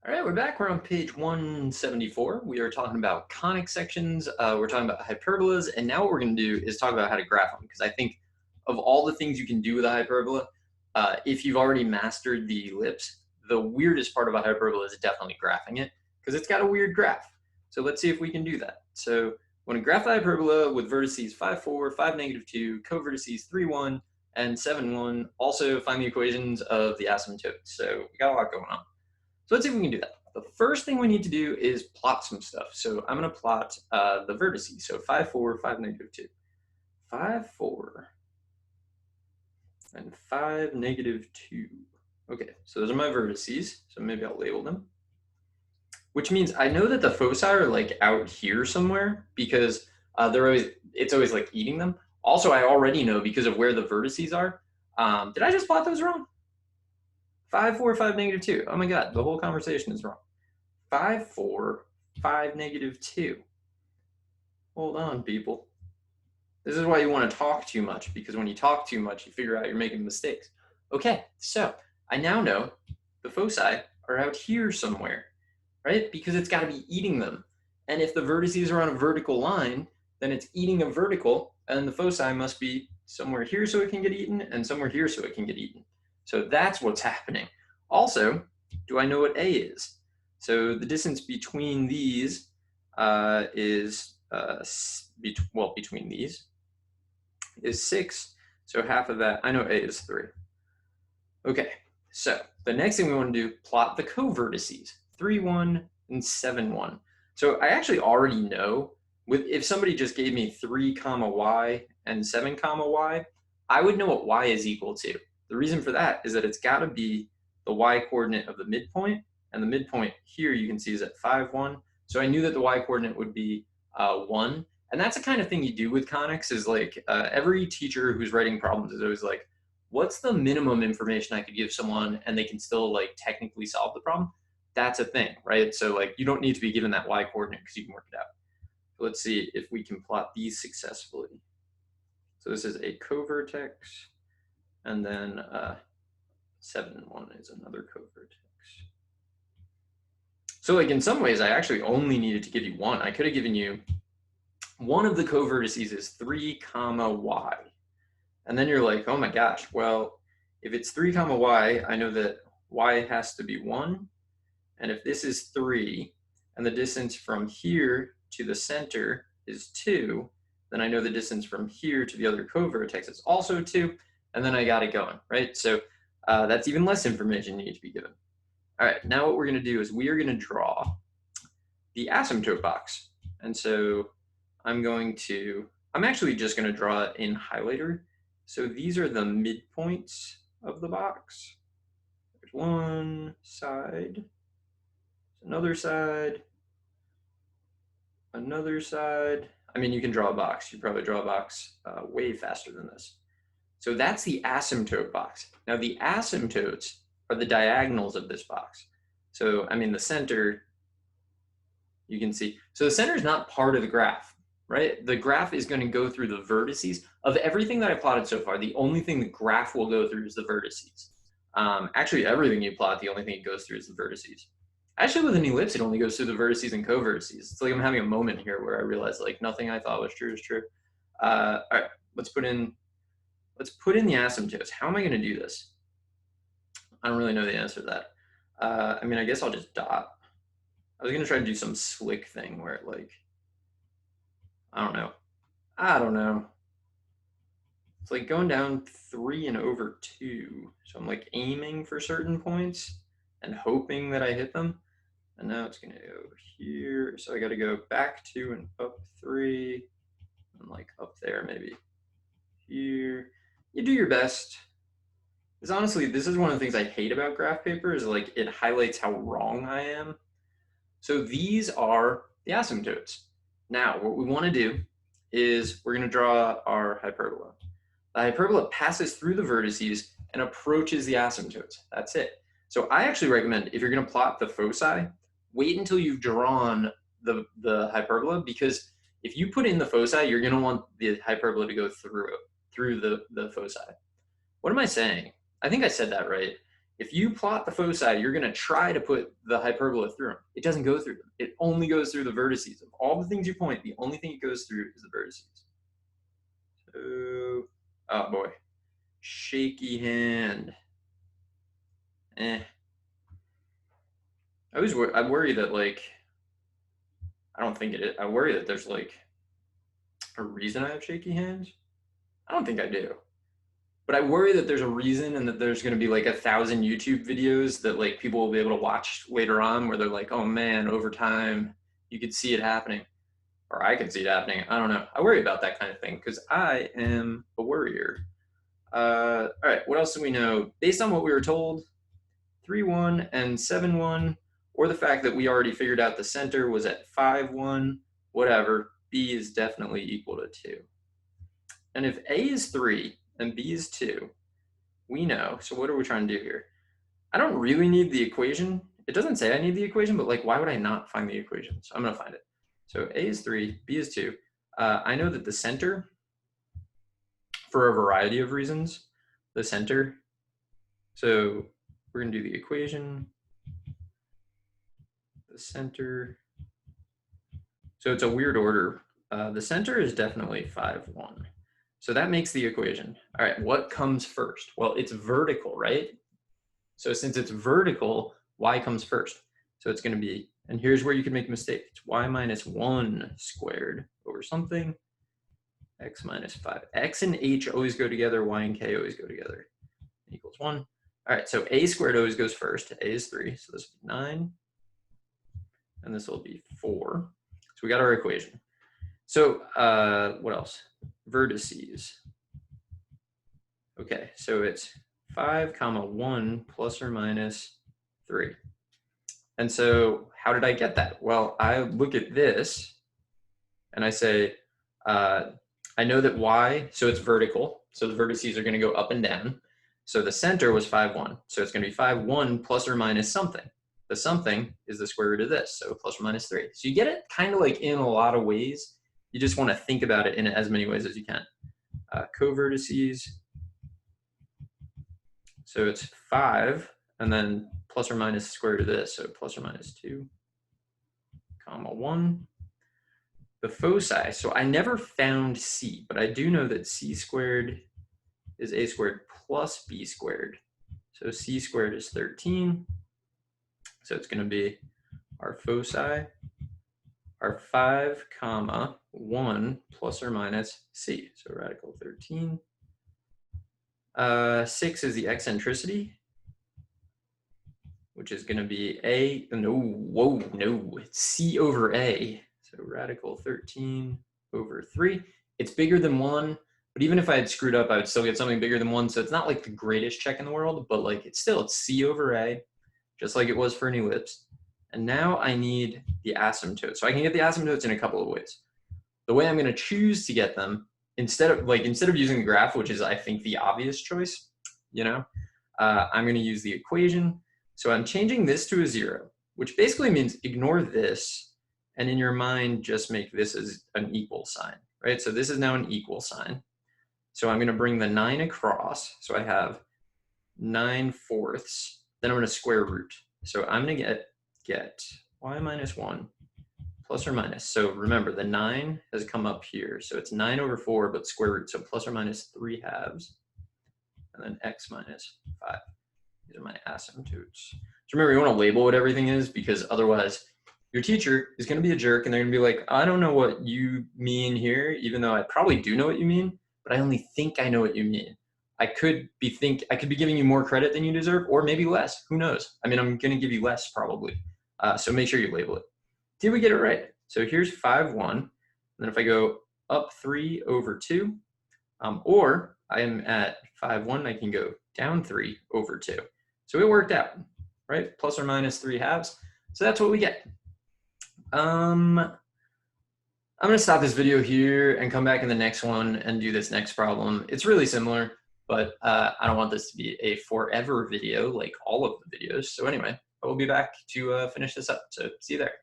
All right, we're back. We're on page 174. We are talking about conic sections. We're talking about hyperbolas. And now what we're going to do is talk about how to graph them. Because I think of all the things you can do with a hyperbola, if you've already mastered the ellipse, the weirdest part of a hyperbola is definitely graphing it because it's got a weird graph. So let's see if we can do that. So when I graph the hyperbola with vertices 5, 4, 5, -2, covertices 3, 1, and 7, 1, also find the equations of the asymptotes. So we got a lot going on. So let's see if we can do that. The first thing we need to do is plot some stuff. So I'm going to plot the vertices. So 5, 4, 5, -2. 5, 4, and 5, -2. Okay, so those are my vertices. So maybe I'll label them. Which means I know that the foci are like out here somewhere because it's always like eating them. Also, I already know because of where the vertices are. Did I just plot those wrong? 5, 4, 5, -2. Oh my God, the whole conversation is wrong. 5, 4, 5, -2. Hold on, people. This is why you want to talk too much, because when you talk too much, you figure out you're making mistakes. Okay, so I now know the foci are out here somewhere, right? Because it's got to be eating them. And if the vertices are on a vertical line, then it's eating a vertical, and the foci must be somewhere here so it can get eaten, and somewhere here so it can get eaten. So that's what's happening. Also, do I know what A is? So the distance between these is, between these is 6. So half of that, I know A is 3. Okay, so the next thing we want to do, plot the covertices, 3, 1, and 7, 1. So I actually already know, if somebody just gave me 3, y and 7, y, I would know what y is equal to. The reason for that is that it's got to be the y-coordinate of the midpoint, and the midpoint here you can see is at 5, 1. So I knew that the y-coordinate would be 1. And that's the kind of thing you do with conics is like every teacher who's writing problems is always like, what's the minimum information I could give someone and they can still like technically solve the problem? That's a thing, right? So like you don't need to be given that y-coordinate because you can work it out. So let's see if we can plot these successfully. So this is a covertex. And then 7, 1 is another covertex. So like in some ways, I actually only needed to give you one. I could have given you one of the covertices is 3, y. And then you're like, oh my gosh, well, if it's 3, y, I know that y has to be 1. And if this is 3, and the distance from here to the center is 2, then I know the distance from here to the other covertex is also 2. And then I got it going, right? So that's even less information you need to be given. All right, now what we're going to do is we are going to draw the asymptote box. And so I'm actually just going to draw it in highlighter. So these are the midpoints of the box. There's one side, another side, another side. I mean, you can draw a box. You probably draw a box way faster than this. So that's the asymptote box. Now the asymptotes are the diagonals of this box. So, I mean, the center, you can see. So the center is not part of the graph, right? The graph is going to go through the vertices. Of everything that I plotted so far, the only thing the graph will go through is the vertices. Actually, everything you plot, the only thing it goes through is the vertices. Actually, with an ellipse, it only goes through the vertices and covertices. It's like I'm having a moment here where I realize like nothing I thought was true is true. All right, let's put in the asymptotes. How am I going to do this? I don't really know the answer to that. I mean, I guess I'll just dot. I was going to try to do some slick thing where it like, I don't know. It's like going down 3 and over 2. So I'm like aiming for certain points and hoping that I hit them. And now it's going to go here. So I got to go back 2 and up 3 and like up there maybe here. You do your best. Because honestly, this is one of the things I hate about graph paper is like it highlights how wrong I am. So these are the asymptotes. Now, what we want to do is we're going to draw our hyperbola. The hyperbola passes through the vertices and approaches the asymptotes. That's it. So I actually recommend if you're going to plot the foci, wait until you've drawn the hyperbola, because if you put in the foci, you're going to want the hyperbola to go through the foci. What am I saying? I think I said that right. If you plot the foci, you're going to try to put the hyperbola through them. It doesn't go through them. It only goes through the vertices. Of all the things you point, the only thing it goes through is the vertices. So, oh boy, shaky hand. I worry that like, I don't think it is. I worry that there's like a reason I have shaky hands. I don't think I do. But I worry that there's a reason and that there's going to be like 1,000 YouTube videos that like people will be able to watch later on where they're like, oh man, over time, you could see it happening. Or I could see it happening. I don't know. I worry about that kind of thing because I am a worrier. All right, what else do we know? Based on what we were told, 3-1 and 7-1, or the fact that we already figured out the center was at 5-1, whatever, B is definitely equal to 2. And if A is 3 and B is 2, we know. So what are we trying to do here? I don't really need the equation. It doesn't say I need the equation, but like, why would I not find the equation? So I'm going to find it. So A is 3, B is 2. I know that the center, for a variety of reasons, the center, so we're going to do the equation, the center, so it's a weird order. The center is definitely 5-1. So that makes the equation. All right, what comes first? Well, it's vertical, right? So since it's vertical, y comes first. So it's going to be, and here's where you can make a mistake. It's y minus 1 squared over something, x minus 5. X and h always go together, y and k always go together. Equals 1. All right, so a squared always goes first. A is 3, so this will be 9. And this will be 4. So we got our equation. So what else? Vertices. Okay, so it's 5, 1 plus or minus 3. And so how did I get that? Well, I look at this and I say, I know that y, so it's vertical. So the vertices are going to go up and down. So the center was 5-1. So it's going to be 5-1 plus or minus something. The something is the square root of this, so plus or minus 3. So you get it kind of like in a lot of ways. You just want to think about it in as many ways as you can. Covertices. So it's 5, and then plus or minus square root of this, so plus or minus 2, 1. The foci, so I never found c, but I do know that c squared is a squared plus b squared. So c squared is 13. So it's going to be our foci are 5, 1 plus or minus c. So radical 13. 6 is the eccentricity, which is going to be it's c over a. So radical 13 over 3. It's bigger than 1, but even if I had screwed up, I would still get something bigger than 1. So it's not like the greatest check in the world, but like it's c over a, just like it was for an ellipse. And now I need the asymptote. So I can get the asymptotes in a couple of ways. The way I'm going to choose to get them, instead of using the graph, which is I think the obvious choice, I'm going to use the equation. So I'm changing this to a 0, which basically means ignore this, and in your mind just make this as an equal sign, right? So this is now an equal sign. So I'm going to bring the 9 across. So I have 9/4. Then I'm going to square root. So I'm going to get y minus 1 plus or minus. So remember, the 9 has come up here. So it's 9 over 4, but square root. So plus or minus 3/2. And then x minus 5. These are my asymptotes. So remember, you want to label what everything is, because otherwise your teacher is going to be a jerk and they're going to be like, I don't know what you mean here, even though I probably do know what you mean, but I only think I know what you mean. I could be giving you more credit than you deserve, or maybe less. Who knows? I mean, I'm going to give you less probably. So make sure you label it. Did we get it right? So here's 5-1. And then if I go up 3 over 2, or I am at 5-1, I can go down 3 over 2. So it worked out, right? Plus or minus 3/2. So that's what we get. I'm going to stop this video here and come back in the next one and do this next problem. It's really similar, but I don't want this to be a forever video like all of the videos. So anyway, I will be back to finish this up. So see you there.